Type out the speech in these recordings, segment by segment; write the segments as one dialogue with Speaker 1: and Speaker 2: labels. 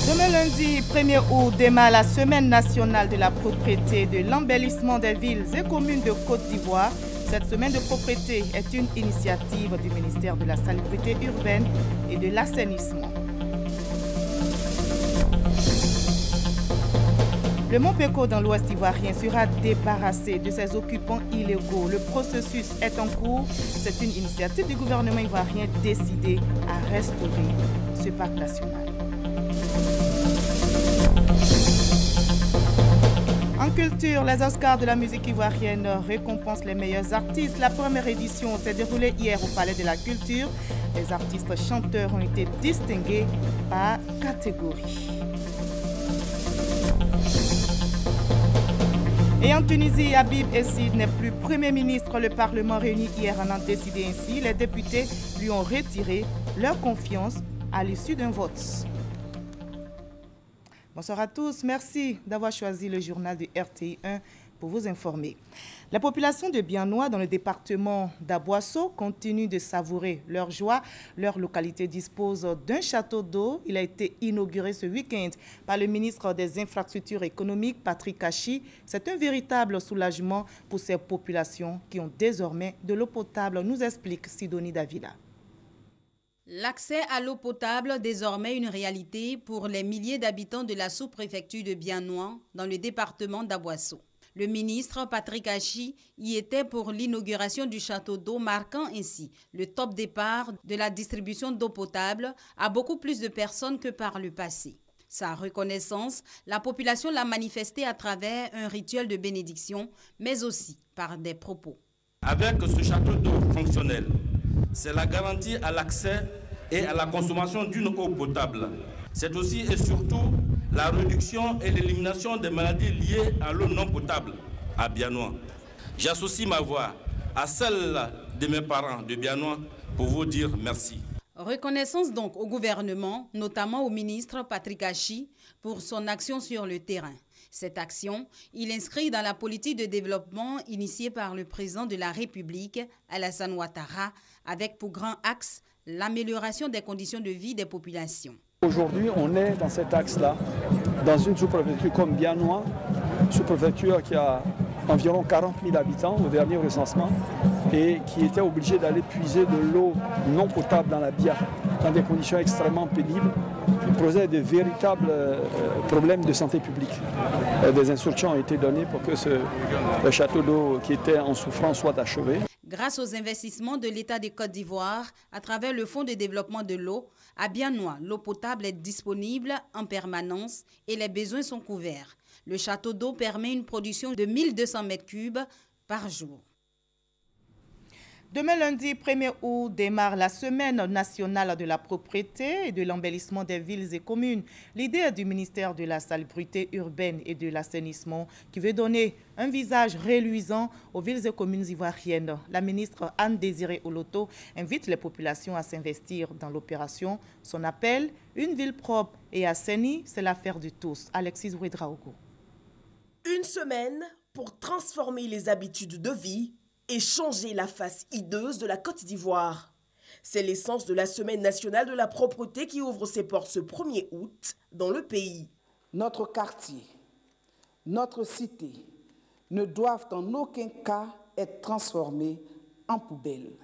Speaker 1: Demain lundi 1er août démarre la semaine nationale de la propriété et de l'embellissement des villes et communes de Côte d'Ivoire. Cette semaine de propriété est une initiative du ministère de la Salubrité urbaine et de l'assainissement. Le Mont Péco dans l'Ouest ivoirien sera débarrassé de ses occupants illégaux. Le processus est en cours. C'est une initiative du gouvernement ivoirien décidé à restaurer ce parc national. En culture, les Oscars de la musique ivoirienne récompensent les meilleurs artistes. La première édition s'est déroulée hier au Palais de la Culture. Les artistes chanteurs ont été distingués par catégorie. Et en Tunisie, Habib Essid n'est plus Premier ministre. Le Parlement réuni hier en a décidé ainsi. Les députés lui ont retiré leur confiance à l'issue d'un vote. Bonsoir à tous. Merci d'avoir choisi le journal de RTI 1 pour vous informer. La population de Biennois dans le département d'Aboisseau continue de savourer leur joie. Leur localité dispose d'un château d'eau. Il a été inauguré ce week-end par le ministre des Infrastructures économiques, Patrick Kachi. C'est un véritable soulagement pour ces populations qui ont désormais de l'eau potable, nous explique Sidonie Davila.
Speaker 2: L'accès à l'eau potable, désormais une réalité pour les milliers d'habitants de la sous-préfecture de Biennois dans le département d'Aboisseau. Le ministre Patrick Kachi y était pour l'inauguration du château d'eau, marquant ainsi le top départ de la distribution d'eau potable à beaucoup plus de personnes que par le passé. Sa reconnaissance, la population l'a manifestée à travers un rituel de bénédiction, mais aussi par des propos.
Speaker 3: Avec ce château d'eau fonctionnel, c'est la garantie à l'accès et à la consommation d'une eau potable. C'est aussi et surtout la réduction et l'élimination des maladies liées à l'eau non potable à Biennois. J'associe ma voix à celle de mes parents de Biennois pour vous dire merci.
Speaker 2: Reconnaissance donc au gouvernement, notamment au ministre Patrick Kachi, pour son action sur le terrain. Cette action, il inscrit dans la politique de développement initiée par le président de la République, Alassane Ouattara, avec pour grand axe l'amélioration des conditions de vie des populations.
Speaker 4: Aujourd'hui, on est dans cet axe-là, dans une sous-préfecture comme Biennois, sous-préfecture qui a environ 40 000 habitants au dernier recensement et qui était obligée d'aller puiser de l'eau non potable dans la Bia, dans des conditions extrêmement pénibles, qui posaient de véritables problèmes de santé publique. Des instructions ont été données pour que le château d'eau qui était en souffrance soit achevé.
Speaker 2: Grâce aux investissements de l'État de Côte d'Ivoire, à travers le Fonds de développement de l'eau, à Biennois, l'eau potable est disponible en permanence et les besoins sont couverts. Le château d'eau permet une production de 1200 m3 par jour.
Speaker 1: Demain lundi 1er août démarre la semaine nationale de la propriété et de l'embellissement des villes et communes. L'idée est du ministère de la Salubrité urbaine et de l'assainissement qui veut donner un visage reluisant aux villes et communes ivoiriennes. La ministre Anne-Désirée Oloto invite les populations à s'investir dans l'opération. Son appel, une ville propre et assainie, c'est l'affaire de tous. Alexis Ouedraogo.
Speaker 5: Une semaine pour transformer les habitudes de vie et changer la face hideuse de la Côte d'Ivoire. C'est l'essence de la Semaine nationale de la propreté qui ouvre ses portes ce 1er août dans le pays.
Speaker 6: Notre quartier, notre cité ne doivent en aucun cas être transformés en poubelle.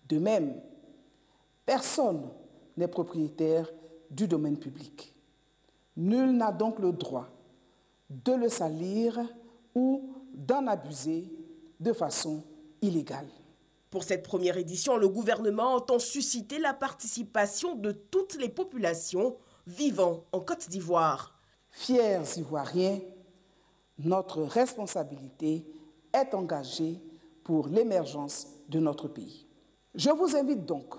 Speaker 6: De même, personne n'est propriétaire du domaine public. Nul n'a donc le droit de le salir ou d'en abuser de façon illégale.
Speaker 5: Pour cette première édition, le gouvernement entend susciter la participation de toutes les populations vivant en Côte d'Ivoire.
Speaker 6: Fiers Ivoiriens, notre responsabilité est engagée pour l'émergence de notre pays. Je vous invite donc,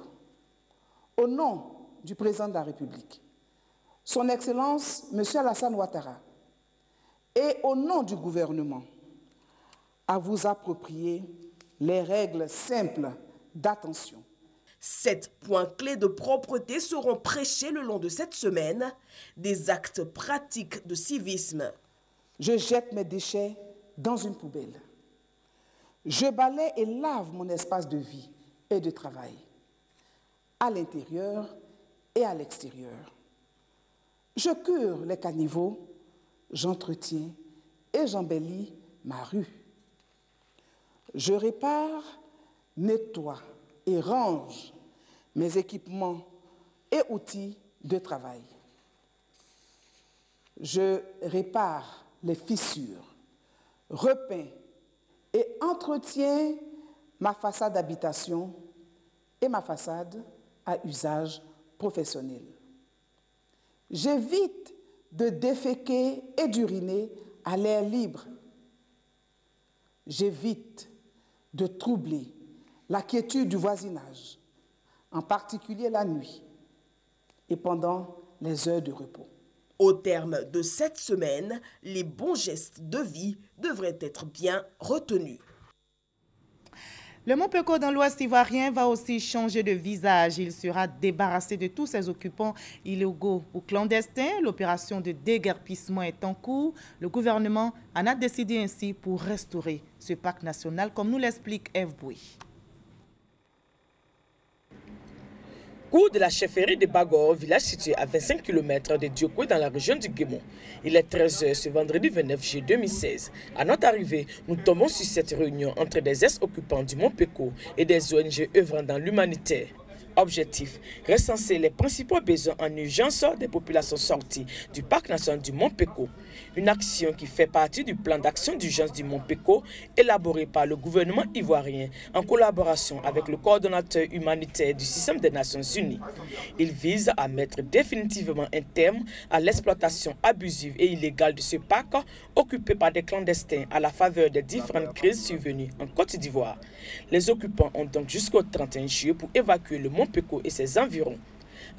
Speaker 6: au nom du président de la République, Son Excellence M. Alassane Ouattara, et au nom du gouvernement, à vous approprier les règles simples d'attention.
Speaker 5: 7 points clés de propreté seront prêchés le long de cette semaine, des actes pratiques de civisme.
Speaker 6: Je jette mes déchets dans une poubelle. Je balaie et lave mon espace de vie et de travail, à l'intérieur et à l'extérieur. Je cure les caniveaux, j'entretiens et j'embellis ma rue. Je répare, nettoie et range mes équipements et outils de travail. Je répare les fissures, repeins et entretiens ma façade d'habitation et ma façade à usage professionnel. J'évite de déféquer et d'uriner à l'air libre. J'évite de troubler la quiétude du voisinage, en particulier la nuit et pendant les heures de repos.
Speaker 5: Au terme de cette semaine, les bons gestes de vie devraient être bien retenus.
Speaker 1: Le Montpeco dans l'Ouest ivoirien va aussi changer de visage. Il sera débarrassé de tous ses occupants illégaux ou clandestins. L'opération de déguerpissement est en cours. Le gouvernement en a décidé ainsi pour restaurer ce parc national, comme nous l'explique Eve Bouy.
Speaker 7: Cours de la chefferie de Bagor, village situé à 25 km de Diokwe dans la région du Guémon. Il est 13h ce vendredi 29 juillet 2016. À notre arrivée, nous tombons sur cette réunion entre des ex-occupants du Montpeco et des ONG œuvrant dans l'humanitaire. Objectif, recenser les principaux besoins en urgence des populations sorties du parc national du Montpeco. Une action qui fait partie du plan d'action d'urgence du Montpeco élaboré par le gouvernement ivoirien en collaboration avec le coordonnateur humanitaire du système des Nations Unies. Il vise à mettre définitivement un terme à l'exploitation abusive et illégale de ce parc occupé par des clandestins à la faveur des différentes crises survenues en Côte d'Ivoire. Les occupants ont donc jusqu'au 31 juillet pour évacuer le Montpeco et ses environs.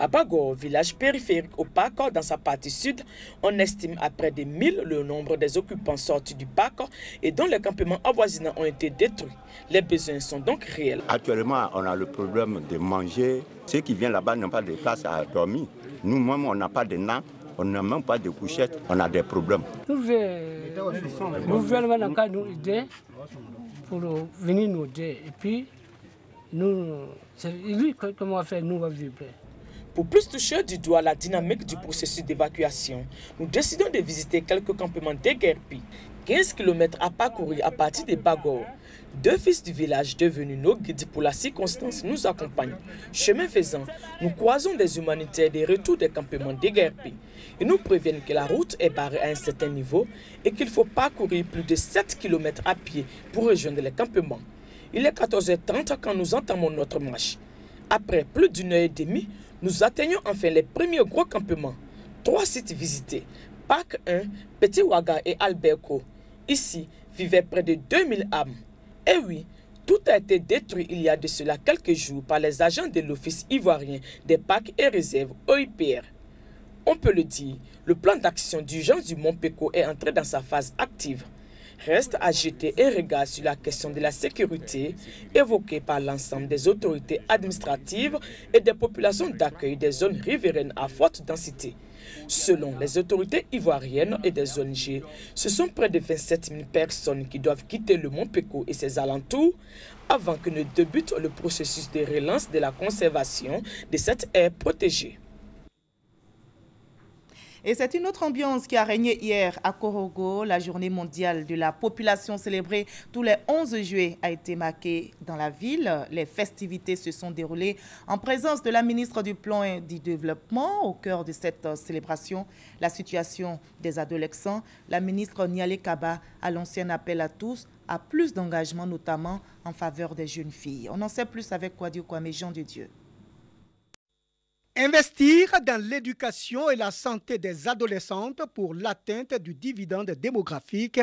Speaker 7: À Bagor, village périphérique au parc, dans sa partie sud, on estime à près de 1000 le nombre des occupants sortis du parc et dont les campements avoisinants ont été détruits. Les besoins sont donc réels.
Speaker 8: Actuellement, on a le problème de manger. Ceux qui viennent là-bas n'ont pas de place à dormir. Nous-mêmes, on n'a pas de nains, on n'a même pas de couchettes, on a des problèmes.
Speaker 9: Le gouvernement n'a qu'à nous aider pour venir nous aider. Et puis, c'est lui comment faire, nous va vivre.
Speaker 7: Pour plus toucher du doigt la dynamique du processus d'évacuation, nous décidons de visiter quelques campements déguerpis. 15 km à parcourir à partir de Bagor. Deux fils du village devenus nos guides pour la circonstance nous accompagnent. Chemin faisant, nous croisons des humanitaires de retour des campements déguerpis. Ils nous préviennent que la route est barrée à un certain niveau et qu'il faut parcourir plus de 7 km à pied pour rejoindre les campements. Il est 14h30 quand nous entamons notre marche. Après plus d'une heure et demie, nous atteignons enfin les premiers gros campements. 3 sites visités, Parc 1, Petit Ouaga et Alberco. Ici, vivaient près de 2000 âmes. Et oui, tout a été détruit il y a de cela quelques jours par les agents de l'Office ivoirien des parcs et réserves OIPR. On peut le dire, le plan d'action d'urgence du Montpeco est entré dans sa phase active. Reste à jeter un regard sur la question de la sécurité évoquée par l'ensemble des autorités administratives et des populations d'accueil des zones riveraines à forte densité. Selon les autorités ivoiriennes et des ONG, ce sont près de 27 000 personnes qui doivent quitter le Montpeco et ses alentours avant que ne débute le processus de relance de la conservation de cette aire protégée.
Speaker 1: Et c'est une autre ambiance qui a régné hier à Korogo. La journée mondiale de la population célébrée tous les 11 juillet a été marquée dans la ville. Les festivités se sont déroulées en présence de la ministre du Plan et du Développement. Au cœur de cette célébration, la situation des adolescents. La ministre Nialé Kaba a lancé un appel à tous à plus d'engagement, notamment en faveur des jeunes filles. On en sait plus avec Kwadio Kwame, Jean de Dieu.
Speaker 10: Investir dans l'éducation et la santé des adolescentes pour l'atteinte du dividende démographique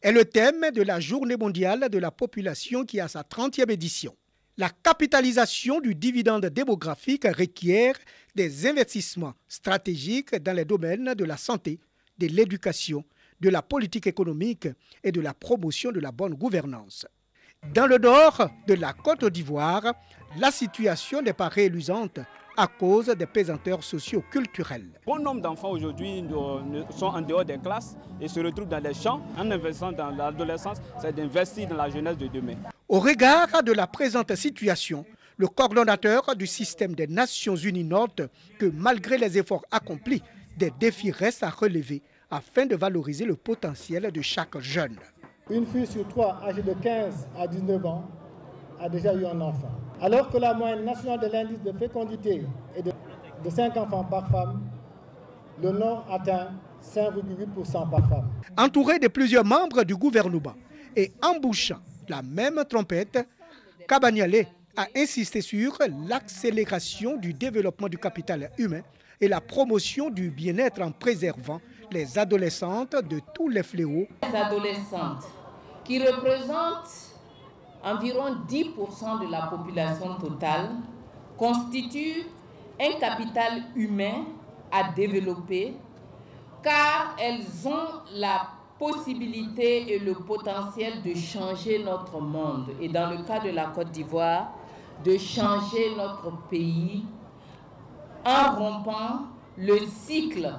Speaker 10: est le thème de la Journée mondiale de la population qui a sa 30e édition. La capitalisation du dividende démographique requiert des investissements stratégiques dans les domaines de la santé, de l'éducation, de la politique économique et de la promotion de la bonne gouvernance. Dans le nord de la Côte d'Ivoire, la situation n'est pas réluisante à cause des pesanteurs socio-culturelles.
Speaker 4: Bon nombre d'enfants aujourd'hui sont en dehors des classes et se retrouvent dans les champs. En investissant dans l'adolescence, c'est d'investir dans la jeunesse de demain.
Speaker 10: Au regard de la présente situation, le coordonnateur du système des Nations Unies note que malgré les efforts accomplis, des défis restent à relever afin de valoriser le potentiel de chaque jeune.
Speaker 11: Une fille sur 3 âgée de 15 à 19 ans a déjà eu un enfant. Alors que la moyenne nationale de l'indice de fécondité est de 5 enfants par femme, le Nord atteint 5,8% par femme.
Speaker 10: Entouré de plusieurs membres du gouvernement et embouchant la même trompette, Kabaniale a insisté sur l'accélération du développement du capital humain et la promotion du bien-être en préservant les adolescentes de tous les fléaux.
Speaker 12: Les adolescentes qui représentent environ 10% de la population totale constituent un capital humain à développer car elles ont la possibilité et le potentiel de changer notre monde et dans le cas de la Côte d'Ivoire, de changer notre pays en rompant le cycle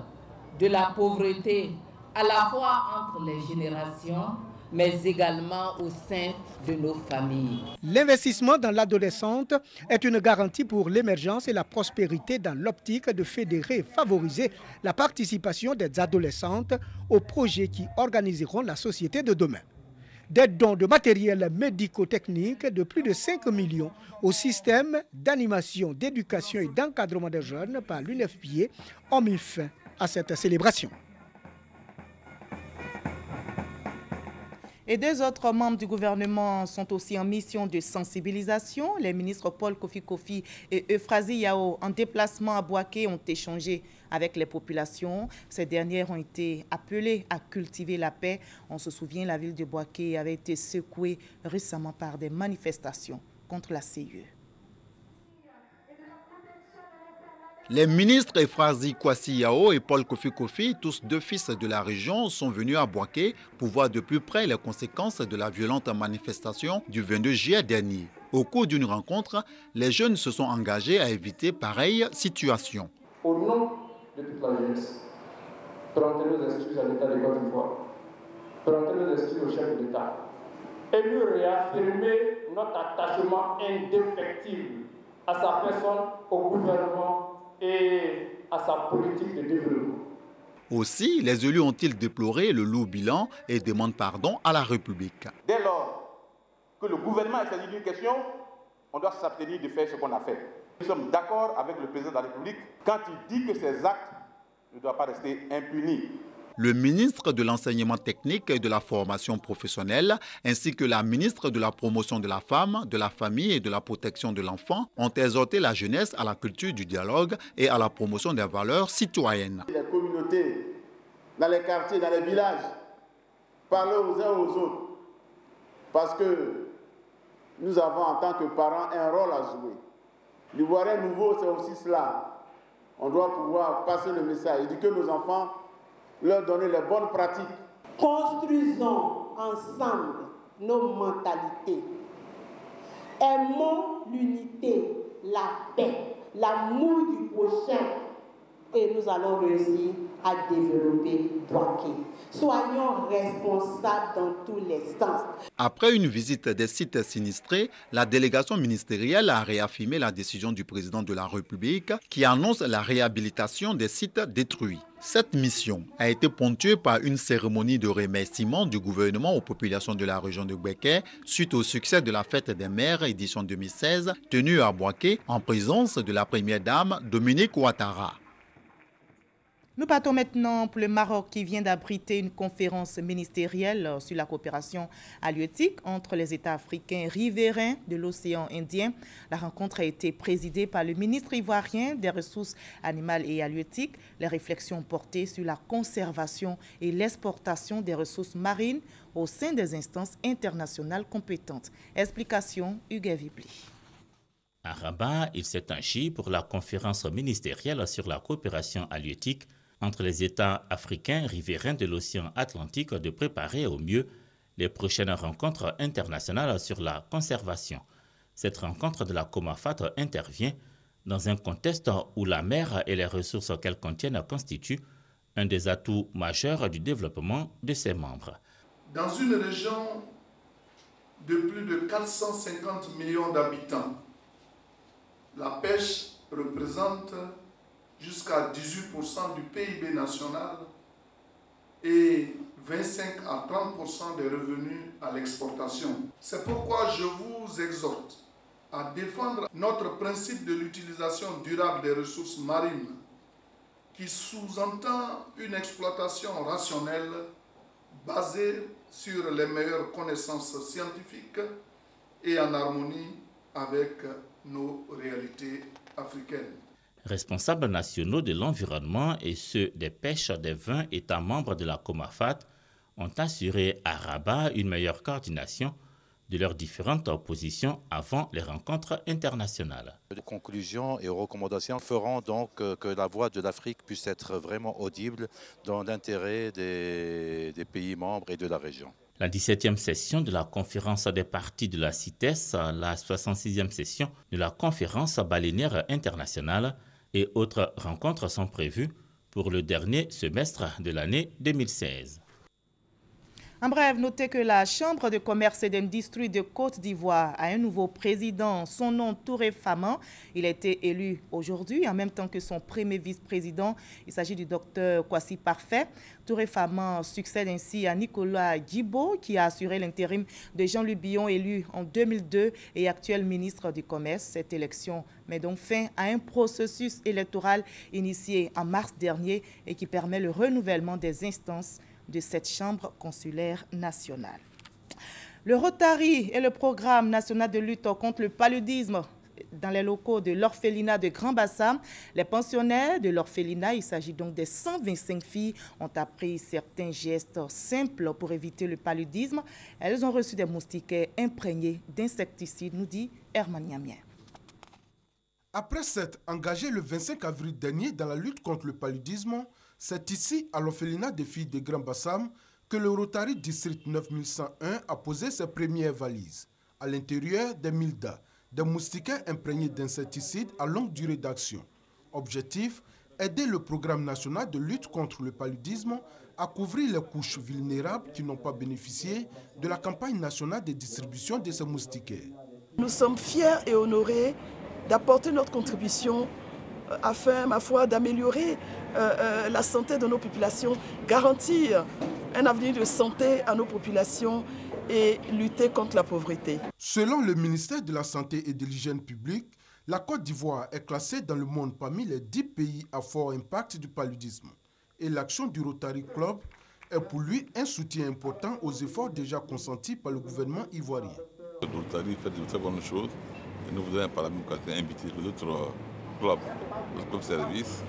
Speaker 12: de la pauvreté à la fois entre les générations mais également au sein de nos familles.
Speaker 10: L'investissement dans l'adolescente est une garantie pour l'émergence et la prospérité dans l'optique de fédérer et favoriser la participation des adolescentes aux projets qui organiseront la société de demain. Des dons de matériel médico-technique de plus de 5 millions au système d'animation, d'éducation et d'encadrement des jeunes par l'UNFPA ont mis fin à cette célébration.
Speaker 1: Et 2 autres membres du gouvernement sont aussi en mission de sensibilisation. Les ministres Paul Kofi et Euphrasie Yao, en déplacement à Bouaké, ont échangé avec les populations. Ces dernières ont été appelées à cultiver la paix. On se souvient, la ville de Bouaké avait été secouée récemment par des manifestations contre la CIE.
Speaker 13: Les ministres Euphrasie Yao et Paul Kofi, tous 2 fils de la région, sont venus à Bouaké pour voir de plus près les conséquences de la violente manifestation du 22 juillet dernier. Au cours d'une rencontre, les jeunes se sont engagés à éviter pareille situation.
Speaker 14: Au nom de toute la jeunesse, présentez nos excuses à l'État de Côte d'Ivoire, présentez nos excuses au chef de l'État et lui réaffirmer notre attachement indéfectible à sa personne, au gouvernement et à sa politique de développement.
Speaker 13: Aussi, les élus ont-ils déploré le lourd bilan et demandent pardon à la République.
Speaker 15: Dès lors que le gouvernement est saisi d'une question, on doit s'abstenir de faire ce qu'on a fait. Nous sommes d'accord avec le président de la République quand il dit que ces actes ne doivent pas rester impunis.
Speaker 13: Le ministre de l'Enseignement technique et de la formation professionnelle, ainsi que la ministre de la Promotion de la femme, de la famille et de la protection de l'enfant ont exhorté la jeunesse à la culture du dialogue et à la promotion des valeurs citoyennes.
Speaker 15: Les communautés, dans les quartiers, dans les villages, parler aux uns aux autres, parce que nous avons en tant que parents un rôle à jouer. L'Ivoirien nouveau, c'est aussi cela. On doit pouvoir passer le message, éduquer nos enfants, leur donner les bonnes pratiques.
Speaker 16: Construisons ensemble nos mentalités. Aimons l'unité, la paix, l'amour du prochain. Et nous allons réussir à développer Bouaké. Soyons responsables dans tous les sens.
Speaker 13: Après une visite des sites sinistrés, la délégation ministérielle a réaffirmé la décision du président de la République qui annonce la réhabilitation des sites détruits. Cette mission a été ponctuée par une cérémonie de remerciement du gouvernement aux populations de la région de Bouaké suite au succès de la fête des mères édition 2016 tenue à Bouaké en présence de la première dame Dominique Ouattara.
Speaker 1: Nous partons maintenant pour le Maroc qui vient d'abriter une conférence ministérielle sur la coopération halieutique entre les États africains riverains de l'océan Indien. La rencontre a été présidée par le ministre ivoirien des Ressources animales et halieutiques. Les réflexions portaient sur la conservation et l'exportation des ressources marines au sein des instances internationales compétentes. Explication, Hugues Vibli.
Speaker 17: À Rabat, il s'est agi pour la conférence ministérielle sur la coopération halieutique entre les États africains riverains de l'océan Atlantique de préparer au mieux les prochaines rencontres internationales sur la conservation. Cette rencontre de la COMAFAT intervient dans un contexte où la mer et les ressources qu'elle contient constituent un des atouts majeurs du développement de ses membres.
Speaker 18: Dans une région de plus de 450 millions d'habitants, la pêche représente jusqu'à 18% du PIB national et 25 à 30% des revenus à l'exportation. C'est pourquoi je vous exhorte à défendre notre principe de l'utilisation durable des ressources marines qui sous-entend une exploitation rationnelle basée sur les meilleures connaissances scientifiques et en harmonie avec nos réalités africaines.
Speaker 17: Responsables nationaux de l'environnement et ceux des pêches des 20 États membres de la COMAFAT ont assuré à Rabat une meilleure coordination de leurs différentes positions avant les rencontres internationales.
Speaker 19: Les conclusions et recommandations feront donc que la voix de l'Afrique puisse être vraiment audible dans l'intérêt des pays membres et de la région.
Speaker 17: La 17e session de la conférence des parties de la CITES, la 66e session de la conférence baleinière internationale et autres rencontres sont prévues pour le dernier semestre de l'année 2016.
Speaker 1: En bref, notez que la Chambre de commerce et d'industrie de Côte d'Ivoire a un nouveau président, son nom Touré Faman. Il a été élu aujourd'hui en même temps que son premier vice-président. Il s'agit du docteur Kwasi Parfait. Touré Faman succède ainsi à Nicolas Djibo qui a assuré l'intérim de Jean-Louis Billon, élu en 2002 et actuel ministre du Commerce. Cette élection met donc fin à un processus électoral initié en mars dernier et qui permet le renouvellement des instances de cette chambre consulaire nationale. Le Rotary et le programme national de lutte contre le paludisme dans les locaux de l'orphelinat de Grand Bassam. Les pensionnaires de l'orphelinat, il s'agit donc des 125 filles, ont appris certains gestes simples pour éviter le paludisme. Elles ont reçu des moustiquaires imprégnés d'insecticides, nous dit Herman Niamien.
Speaker 20: Après s'être engagé le 25 avril dernier dans la lutte contre le paludisme, c'est ici, à l'orphelinat des filles de Grand Bassam, que le Rotary District 9101 a posé ses premières valises. À l'intérieur, des mildas, des moustiquaires imprégnés d'insecticides à longue durée d'action. Objectif, aider le programme national de lutte contre le paludisme à couvrir les couches vulnérables qui n'ont pas bénéficié de la campagne nationale de distribution de ces moustiquaires.
Speaker 21: Nous sommes fiers et honorés d'apporter notre contribution afin, ma foi, d'améliorer la santé de nos populations, garantir un avenir de santé à nos populations et lutter contre la pauvreté.
Speaker 20: Selon le ministère de la Santé et de l'Hygiène publique, la Côte d'Ivoire est classée dans le monde parmi les 10 pays à fort impact du paludisme. Et l'action du Rotary Club est pour lui un soutien important aux efforts déjà consentis par le gouvernement ivoirien.
Speaker 22: Le Rotary fait de très bonnes choses et nous voudrions par la même occasion inviter les autres clubs, les clubs services,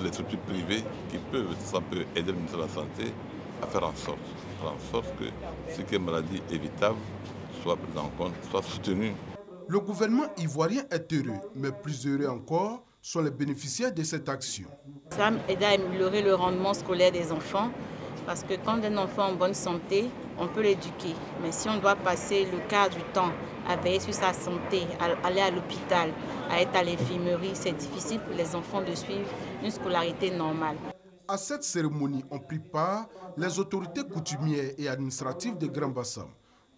Speaker 22: les structures privées qui peuvent, ça peut aider le ministère de la Santé à faire en sorte que ce qui est maladie évitable soit pris en compte, soit soutenu.
Speaker 20: Le gouvernement ivoirien est heureux, mais plus heureux encore sont les bénéficiaires de cette action.
Speaker 23: Ça aide à améliorer le rendement scolaire des enfants, parce que quand un enfant est en bonne santé, on peut l'éduquer. Mais si on doit passer le quart du temps à veiller sur sa santé, à aller à l'hôpital, à être à l'infirmerie, c'est difficile pour les enfants de suivre une scolarité normale.
Speaker 20: À cette cérémonie ont pris part les autorités coutumières et administratives de Grand Bassam.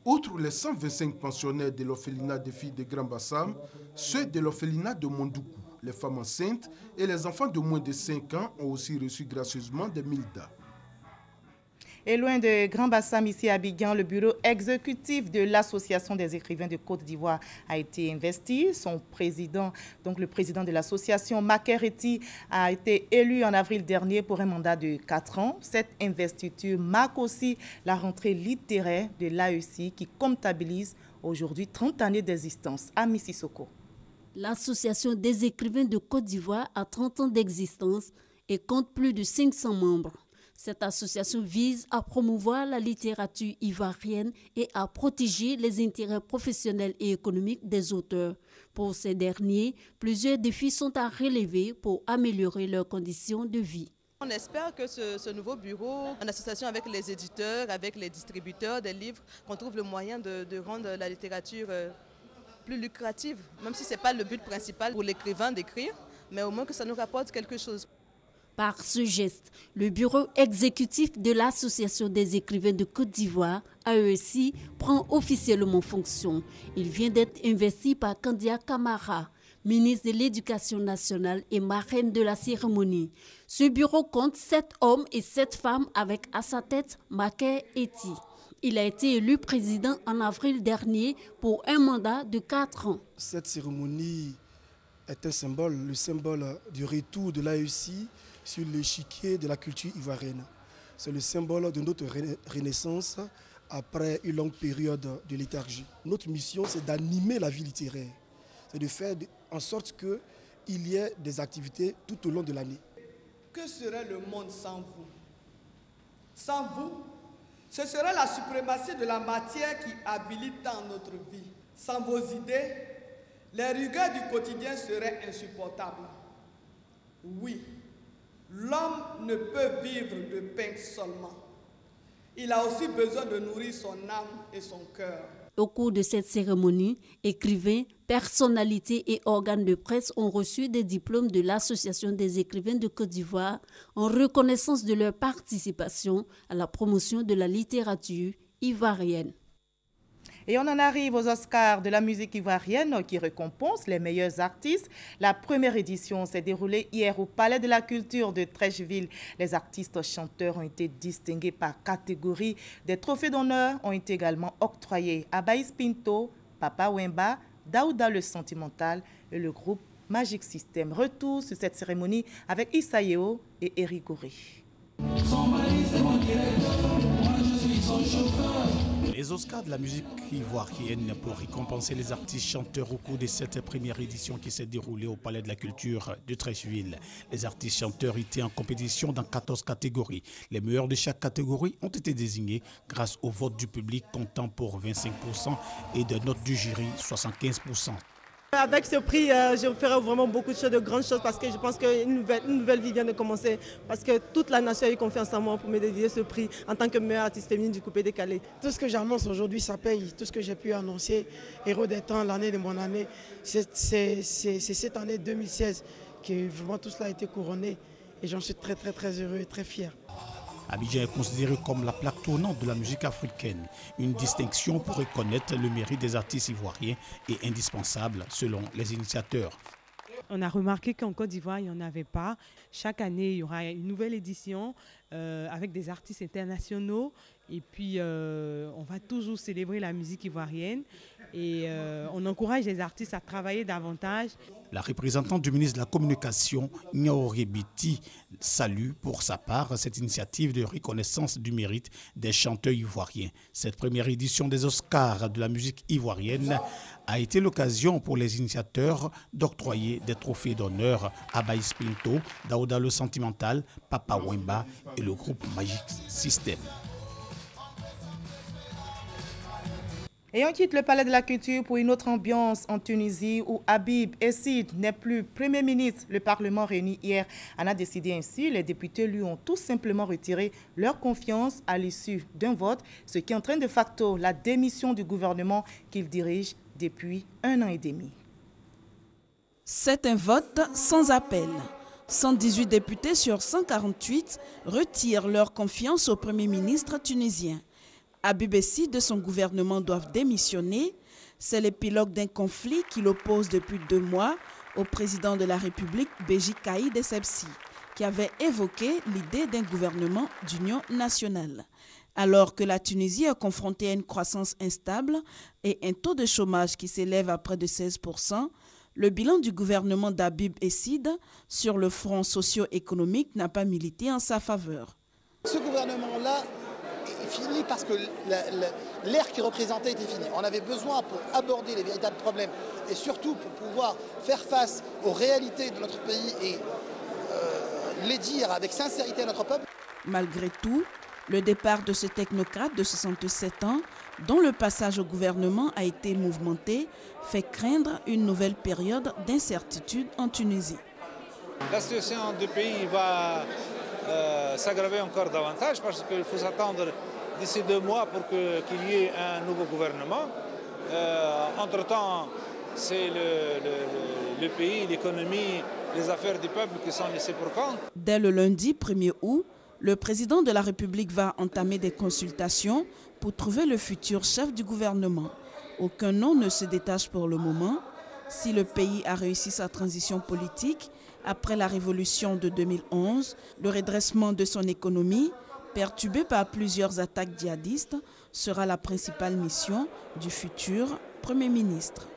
Speaker 20: Outre les 125 pensionnaires de l'orphelinat des filles de Grand Bassam, ceux de l'orphelinat de Mondoukou, les femmes enceintes et les enfants de moins de 5 ans ont aussi reçu gracieusement des mildas.
Speaker 1: Et loin de Grand Bassam, ici à Abidjan, le bureau exécutif de l'Association des écrivains de Côte d'Ivoire a été investi. Son président, donc le président de l'association, Makereti, a été élu en avril dernier pour un mandat de 4 ans. Cette investiture marque aussi la rentrée littéraire de l'AEC qui comptabilise aujourd'hui 30 années d'existence à Mississauga.
Speaker 24: L'Association des écrivains de Côte d'Ivoire a 30 ans d'existence et compte plus de 500 membres. Cette association vise à promouvoir la littérature ivoirienne et à protéger les intérêts professionnels et économiques des auteurs. Pour ces derniers, plusieurs défis sont à relever pour améliorer leurs conditions de vie.
Speaker 25: On espère que ce nouveau bureau, en association avec les éditeurs, avec les distributeurs des livres, qu'on trouve le moyen de rendre la littérature plus lucrative, même si ce n'est pas le but principal pour l'écrivain d'écrire, mais au moins que ça nous rapporte quelque chose.
Speaker 24: Par ce geste, le bureau exécutif de l'Association des écrivains de Côte d'Ivoire, AESI, prend officiellement fonction. Il vient d'être investi par Kandia Kamara, ministre de l'Éducation nationale et marraine de la cérémonie. Ce bureau compte 7 hommes et 7 femmes avec à sa tête Maké Eti. Il a été élu président en avril dernier pour un mandat de 4 ans.
Speaker 2: Cette cérémonie est un symbole, le symbole du retour de l'AESI sur l'échiquier de la culture ivoirienne. C'est le symbole de notre renaissance après une longue période de léthargie. Notre mission, c'est d'animer la vie littéraire. C'est de faire en sorte qu'il y ait des activités tout au long de l'année.
Speaker 3: Que serait le monde sans vous? Sans vous, ce serait la suprématie de la matière qui habilite tant notre vie. Sans vos idées, les rigueurs du quotidien seraient insupportables. Oui, l'homme ne peut vivre de pain seulement. Il a aussi besoin de nourrir son âme et son cœur.
Speaker 24: Au cours de cette cérémonie, écrivains, personnalités et organes de presse ont reçu des diplômes de l'Association des écrivains de Côte d'Ivoire en reconnaissance de leur participation à la promotion de la littérature ivoirienne.
Speaker 1: Et on en arrive aux Oscars de la musique ivoirienne qui récompensent les meilleurs artistes. La première édition s'est déroulée hier au Palais de la Culture de Treichville. Les artistes chanteurs ont été distingués par catégorie. Des trophées d'honneur ont été également octroyés à Baïs Pinto, Papa Wemba, Daouda le Sentimental et le groupe Magic System. Retour sur cette cérémonie avec Issa Yeo et Eric Goré.
Speaker 5: Les Oscars de la musique ivoirienne pour récompenser les artistes chanteurs au cours de cette première édition qui s'est déroulée au Palais de la Culture de Treichville. Les artistes chanteurs étaient en compétition dans 14 catégories. Les meilleurs de chaque catégorie ont été désignés grâce au vote du public comptant pour 25% et de notes du jury 75%.
Speaker 6: Avec ce prix, je ferai vraiment beaucoup de choses, de grandes choses, parce que je pense qu'une nouvelle vie vient de commencer. Parce que toute la nation a eu confiance en moi pour me dédier ce prix en tant que meilleure artiste féminine du coupé décalé.
Speaker 2: Tout ce que j'annonce aujourd'hui, ça paye. Tout ce que j'ai pu annoncer, héros des temps, l'année de mon année, c'est cette année 2016 que vraiment tout cela a été couronné. Et j'en suis très heureux et très fier.
Speaker 5: Abidjan est considéré comme la plaque tournante de la musique africaine. Une distinction pour reconnaître le mérite des artistes ivoiriens est indispensable selon les initiateurs.
Speaker 8: On a remarqué qu'en Côte d'Ivoire, il n'y en avait pas. Chaque année, il y aura une nouvelle édition avec des artistes internationaux. Et puis, on va toujours célébrer la musique ivoirienne. Et on encourage les artistes à travailler davantage.
Speaker 5: La représentante du ministre de la Communication, Nyaoré Biti, salue pour sa part cette initiative de reconnaissance du mérite des chanteurs ivoiriens. Cette première édition des Oscars de la musique ivoirienne a été l'occasion pour les initiateurs d'octroyer des trophées d'honneur à Baïs Pinto, Daouda le Sentimental, Papa Wemba et le groupe Magic System.
Speaker 1: Et on quitte le Palais de la Culture pour une autre ambiance en Tunisie où Habib Essid n'est plus Premier ministre. Le Parlement réuni hier en a décidé ainsi. Les députés lui ont tout simplement retiré leur confiance à l'issue d'un vote, ce qui entraîne de facto la démission du gouvernement qu'il dirige depuis 1 an et demi.
Speaker 26: C'est un vote sans appel. 118 députés sur 148 retirent leur confiance au Premier ministre tunisien. Habib Essid et son gouvernement doivent démissionner. C'est l'épilogue d'un conflit qui l'oppose depuis 2 mois au président de la République, Béji Caïd Essebsi, qui avait évoqué l'idée d'un gouvernement d'union nationale. Alors que la Tunisie est confrontée à une croissance instable et un taux de chômage qui s'élève à près de 16%, le bilan du gouvernement d'Habib Essid sur le front socio-économique n'a pas milité en sa faveur.
Speaker 27: Ce gouvernement-là fini parce que l'ère qui représentait était finie. On avait besoin pour aborder les véritables problèmes et surtout pour pouvoir faire face aux réalités de notre pays et les dire avec sincérité à notre peuple.
Speaker 26: Malgré tout, le départ de ce technocrate de 67 ans, dont le passage au gouvernement a été mouvementé, fait craindre une nouvelle période d'incertitude en Tunisie.
Speaker 28: La situation du pays va s'aggraver encore davantage parce qu'il faut s'attendre d'ici 2 mois pour qu'il y ait un nouveau gouvernement. Entre-temps, c'est le pays, l'économie, les affaires du peuple qui sont laissées pour compte.
Speaker 26: Dès le lundi 1er août, le président de la République va entamer des consultations pour trouver le futur chef du gouvernement. Aucun nom ne se détache pour le moment. Si le pays a réussi sa transition politique, après la révolution de 2011, le redressement de son économie, perturbé par plusieurs attaques djihadistes, sera la principale mission du futur Premier ministre.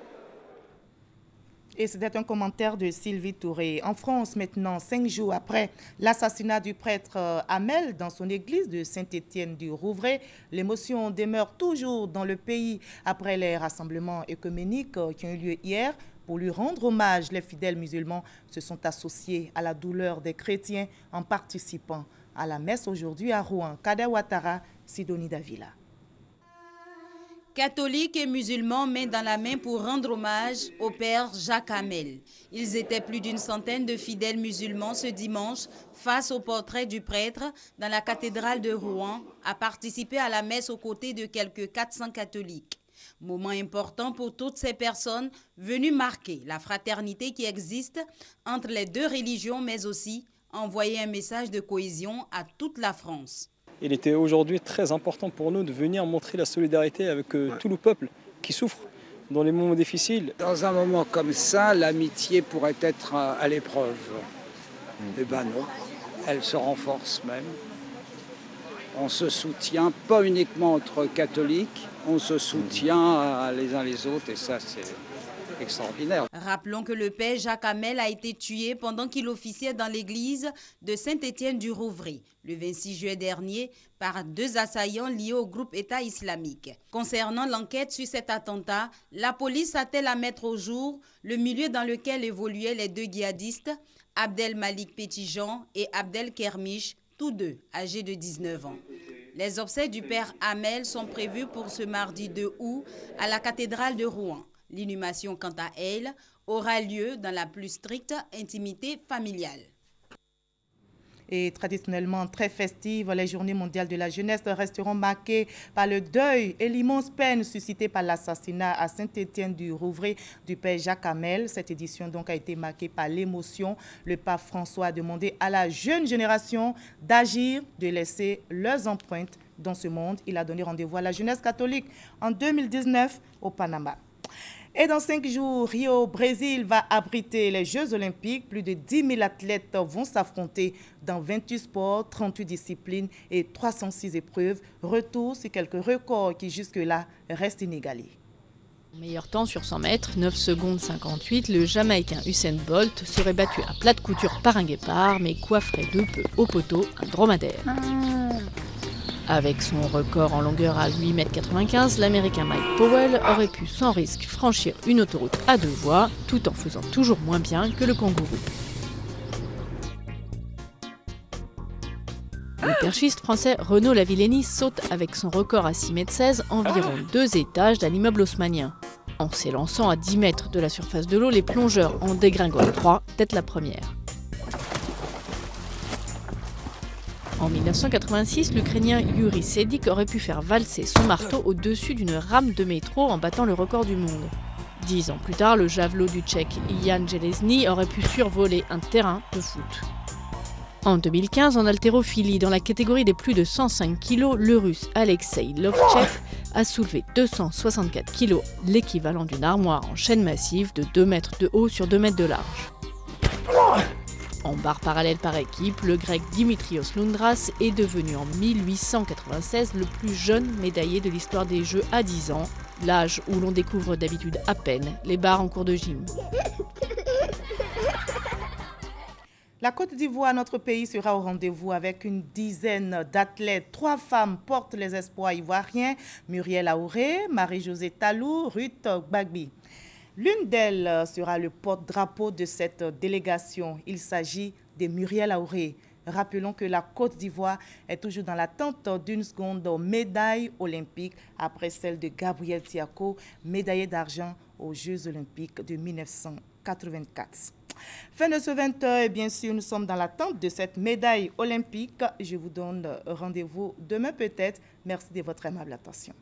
Speaker 1: Et c'était un commentaire de Sylvie Touré. En France, maintenant, 5 jours après l'assassinat du prêtre Hamel dans son église de Saint-Étienne-du-Rouvray, l'émotion demeure toujours dans le pays après les rassemblements œcuméniques qui ont eu lieu hier. Pour lui rendre hommage, les fidèles musulmans se sont associés à la douleur des chrétiens en participant à la messe aujourd'hui à Rouen. Kader Ouattara, Sidonie Davila.
Speaker 4: Catholiques et musulmans main dans la main pour rendre hommage au père Jacques Hamel. Ils étaient plus d'une centaine de fidèles musulmans ce dimanche face au portrait du prêtre dans la cathédrale de Rouen à participer à la messe aux côtés de quelques 400 catholiques. Moment important pour toutes ces personnes venues marquer la fraternité qui existe entre les deux religions, mais aussi envoyer un message de cohésion à toute la France.
Speaker 7: Il était aujourd'hui très important pour nous de venir montrer la solidarité avec tout le peuple qui souffre dans les moments difficiles.
Speaker 9: Dans un moment comme ça, l'amitié pourrait être à l'épreuve. Eh bien non, elle se renforce même. On se soutient, pas uniquement entre catholiques, on se soutient les uns les autres et ça c'est extraordinaire.
Speaker 4: Rappelons que le père Jacques Hamel a été tué pendant qu'il officiait dans l'église de Saint-Étienne-du-Rouvray le 26 juillet dernier par 2 assaillants liés au groupe État islamique. Concernant l'enquête sur cet attentat, la police a-t-elle à mettre au jour le milieu dans lequel évoluaient les 2 djihadistes, Abdel Malik Petitjean et Abdel Kermiche, tous 2 âgés de 19 ans. Les obsèques du père Hamel sont prévues pour ce mardi 2 août à la cathédrale de Rouen. L'inhumation, quant à elle, aura lieu dans la plus stricte intimité familiale.
Speaker 1: Et traditionnellement très festives, les Journées mondiales de la jeunesse resteront marquées par le deuil et l'immense peine suscitée par l'assassinat à Saint-Étienne-du-Rouvray du père Jacques Hamel. Cette édition donc a été marquée par l'émotion. Le pape François a demandé à la jeune génération d'agir, de laisser leurs empreintes dans ce monde. Il a donné rendez-vous à la jeunesse catholique en 2019 au Panama. Et dans 5 jours, Rio, Brésil, va abriter les Jeux olympiques. Plus de 10 000 athlètes vont s'affronter dans 28 sports, 38 disciplines et 306 épreuves. Retour sur quelques records qui jusque-là restent inégalés.
Speaker 10: Meilleur temps sur 100 mètres, 9 secondes 58, le Jamaïcain Usain Bolt serait battu à plate couture par un guépard, mais coifferait de peu au poteau un dromadaire. Avec son record en longueur à 8,95 m, l'Américain Mike Powell aurait pu sans risque franchir une autoroute à 2 voies, tout en faisant toujours moins bien que le kangourou. Le perchiste français Renaud Lavillenie saute avec son record à 6,16 m environ 2 étages d'un immeuble haussmannien. En s'élançant à 10 mètres de la surface de l'eau, les plongeurs en dégringolent 3, tête la première. En 1986, l'Ukrainien Yuri Sedik aurait pu faire valser son marteau au-dessus d'une rame de métro en battant le record du monde. 10 ans plus tard, le javelot du Tchèque Jan Železný aurait pu survoler un terrain de foot. En 2015, en haltérophilie, dans la catégorie des plus de 105 kg, le Russe Alexei Lovtchev a soulevé 264 kg, l'équivalent d'une armoire en chaîne massive de 2 mètres de haut sur 2 mètres de large. En barre parallèle par équipe, le grec Dimitrios Lundras est devenu en 1896 le plus jeune médaillé de l'histoire des Jeux à 10 ans, l'âge où l'on découvre d'habitude à peine les barres en cours de gym.
Speaker 1: La Côte d'Ivoire, notre pays, sera au rendez-vous avec une dizaine d'athlètes. 3 femmes portent les espoirs ivoiriens, Muriel Aouré, Marie-Josée Talou, Ruth Gbagbi. L'une d'elles sera le porte-drapeau de cette délégation. Il s'agit de Muriel Aouré. Rappelons que la Côte d'Ivoire est toujours dans l'attente d'une seconde médaille olympique après celle de Gabriel Tiako, médaillé d'argent aux Jeux olympiques de 1984. Fin de ce 20h, et bien sûr, nous sommes dans l'attente de cette médaille olympique. Je vous donne rendez-vous demain peut-être. Merci de votre aimable attention.